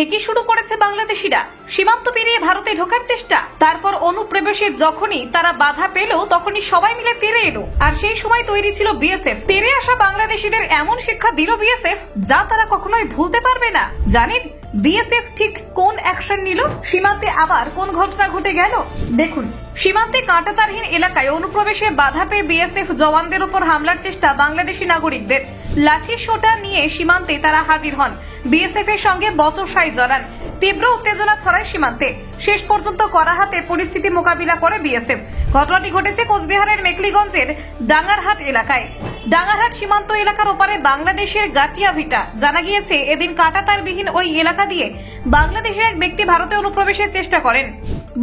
একই শুরু করেছে বাংলাদেশিরা সীমান্ত পেরিয়ে ভারতে ঢোকার চেষ্টা। তারপর অনুপ্রবেশে যখনই তারা বাধা পেল তখনই সবাই মিলে তেড়ে এলো, আর সেই সময় তৈরি ছিল বিএসএফ। তেড়ে আসা বাংলাদেশিদের এমন শিক্ষা দিল বিএসএফ যা তারা কখনোই ভুলতে পারবে না। জানেন বিএসএফ ঠিক কোন অ্যাকশন নিল? সীমান্তে আবার কোন ঘটনা ঘটে গেল দেখুন। সীমান্তে কাঁটাতারহীন এলাকায় অনুপ্রবেশে বাধা পেয়ে বিএসএফ জওয়ানদের উপর হামলার চেষ্টা বাংলাদেশি নাগরিকদের। লাঠি সোটা নিয়ে সীমান্তে তারা হাজির হন, বিএসএফ এর সঙ্গে বচসায় জড়ান। তীব্র উত্তেজনা ছড়ায় সীমান্তে। শেষ পর্যন্ত কড়া হাতে পরিস্থিতি মোকাবিলা করে বিএসএফ। ঘটনাটি ঘটেছে কোচবিহারের মেকলিগঞ্জের ডাঙ্গারহাট এলাকায়। ডাঙ্গারহাট সীমান্ত এলাকার ওপারে বাংলাদেশের গাটিয়াভিটা। জানা গিয়েছে এদিন কাঁটাতারবিহীন ওই এলাকা দিয়ে বাংলাদেশের এক ব্যক্তি ভারতে অনুপ্রবেশের চেষ্টা করেন।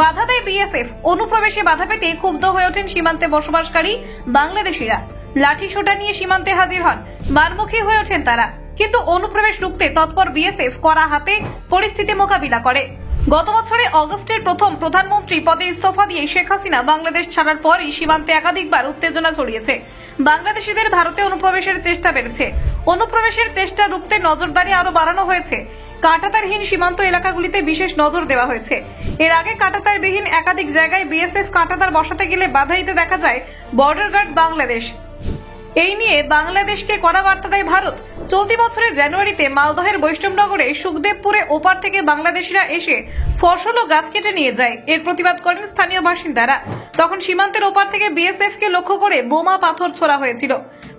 বাধা দেয় বিএসএফ। অনুপ্রবেশে বাধা পেতে ক্ষুব্ধ হয়ে ওঠেন সীমান্তে বসবাসকারী বাংলাদেশিরা। লাঠি সোটা নিয়ে সীমান্তে হাজির হন, মারমুখী হয়ে ওঠেন তারা। কিন্তু অনুপ্রবেশ রুখতে তৎপর বিএসএফ কড়া হাতে পরিস্থিতি মোকাবিলা করে। গত বছরে অগস্টের প্রথম প্রধানমন্ত্রী পদে ইস্তফা দিয়ে শেখ হাসিনা বাংলাদেশ ছাড়ার পরই সীমান্তে একাধিকবার উত্তেজনা ছড়িয়েছে। বাংলাদেশিদের ভারতে অনুপ্রবেশের চেষ্টা বেড়েছে। অনুপ্রবেশের চেষ্টা রুখতে নজরদারি আরো বাড়ানো হয়েছে। কাঁটাতারহীন সীমান্ত এলাকাগুলিতে বিশেষ নজর দেওয়া হয়েছে। এর আগে কাঁটাতারবিহীন একাধিক জায়গায় বিএসএফ কাঁটাতার বসাতে গেলে বাধা দিতে দেখা যায় বর্ডার গার্ড বাংলাদেশ। এই নিয়ে বাংলাদেশকে কড়া বার্তা দেয় ভারত। চলতি বছরের জানুয়ারিতে মালদহের বৈষ্ণবনগরে সুখদেবপুরে ওপার থেকে বাংলাদেশিরা এসে ফসল ও গাছ কেটে নিয়ে যায়। এর প্রতিবাদ করেন স্থানীয় বাসিন্দারা। তখন সীমান্তের ওপার থেকে বিএসএফ কে লক্ষ্য করে বোমা পাথর ছোড়া হয়েছিল।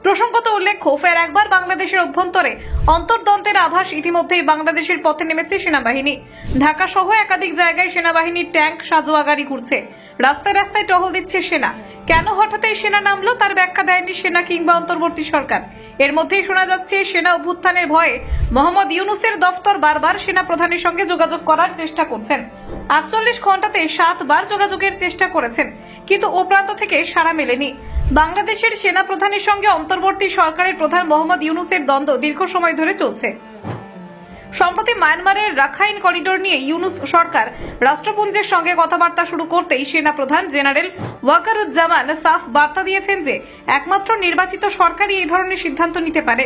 প্রসঙ্গত উল্লেখ্য, ফের একবার বাংলাদেশের অভ্যন্তরে অন্তর্দ্বন্দ্বের আভাস ইতিমধ্যেই বাংলাদেশের পথে নেমেছে সেনাবাহিনী। ঢাকা সহ একাধিক জায়গায় সেনাবাহিনীর ট্যাঙ্ক সাজোয়া গাড়ি ঘুরছে, রাস্তায় রাস্তায় টহল দিচ্ছে সেনা। কেন হঠাৎ এই সেনা নামলো তার ব্যাখ্যা দেয়নি সেনা কিংবা অন্তর্বর্তী সরকার। এর মধ্যেই শোনা যাচ্ছে সেনা অভ্যুত্থানের ভয়ে মোহাম্মদ ইউনূসের দফতর বারবার সেনা প্রধানের সঙ্গে যোগাযোগ করার চেষ্টা করছেন। 48 ঘন্টাতে 7 বার যোগাযোগের চেষ্টা করেছেন, কিন্তু ও প্রান্ত থেকে সাড়া মেলেনি। বাংলাদেশের সেনা প্রধানের সঙ্গে অন্তর্বর্তী সরকারের প্রধান মোহাম্মদ ইউনূসের দ্বন্দ্ব দীর্ঘ সময় ধরে চলছে। সম্প্রতি মায়ানমারের রাখাইন করিডোর নিয়ে ইউনূস সরকার রাষ্ট্রপুঞ্জের সঙ্গে কথাবার্তা শুরু করতেই সেনা প্রধান জেনারেল ওয়াকারুজ্জামান সাফ বার্তা দিয়েছেন যে একমাত্র নির্বাচিত সরকারই এই ধরনের সিদ্ধান্ত নিতে পারে।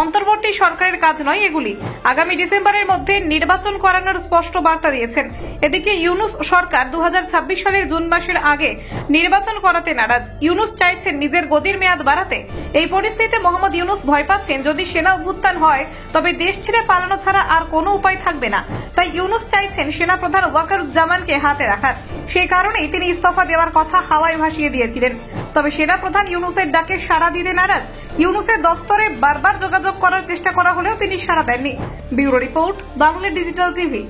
অন্তর্বর্তী সরকারের কাজ নয় এগুলি। আগামী ডিসেম্বরের মধ্যে নির্বাচন করানোর স্পষ্ট বার্তা দিয়েছেন। এদিকে ইউনূস সরকার 2026 সালের জুন মাসের আগে নির্বাচন করাতে নারাজ। ইউনূস চাইছেন নিজের গদির মেয়াদ বাড়াতে। এই পরিস্থিতিতে মোহাম্মদ ইউনূস ভয় পাচ্ছেন যদি সেনা অভ্যুত্থান হয় তবে দেশ ছেড়ে পালানো ছাড়া আর কোনো উপায় থাকবে না। তাই ইউনূস চাইছেন সেনা প্রধান ওয়াকারুজ্জামানকে হাতে রাখার। সেই কারণেই তিনি ইস্তফা দেওয়ার কথা হাওয়ায় ভাসিয়ে দিয়েছিলেন। তবে সেনা প্রধান ইউনূসের ডাকে সাড়া দিতে নারাজ। ইউনূসের দফতরে বারবার যোগাযোগ করার চেষ্টা করা হলেও তিনি সাড়া দেননি। Bureau report, Bangla digital TV.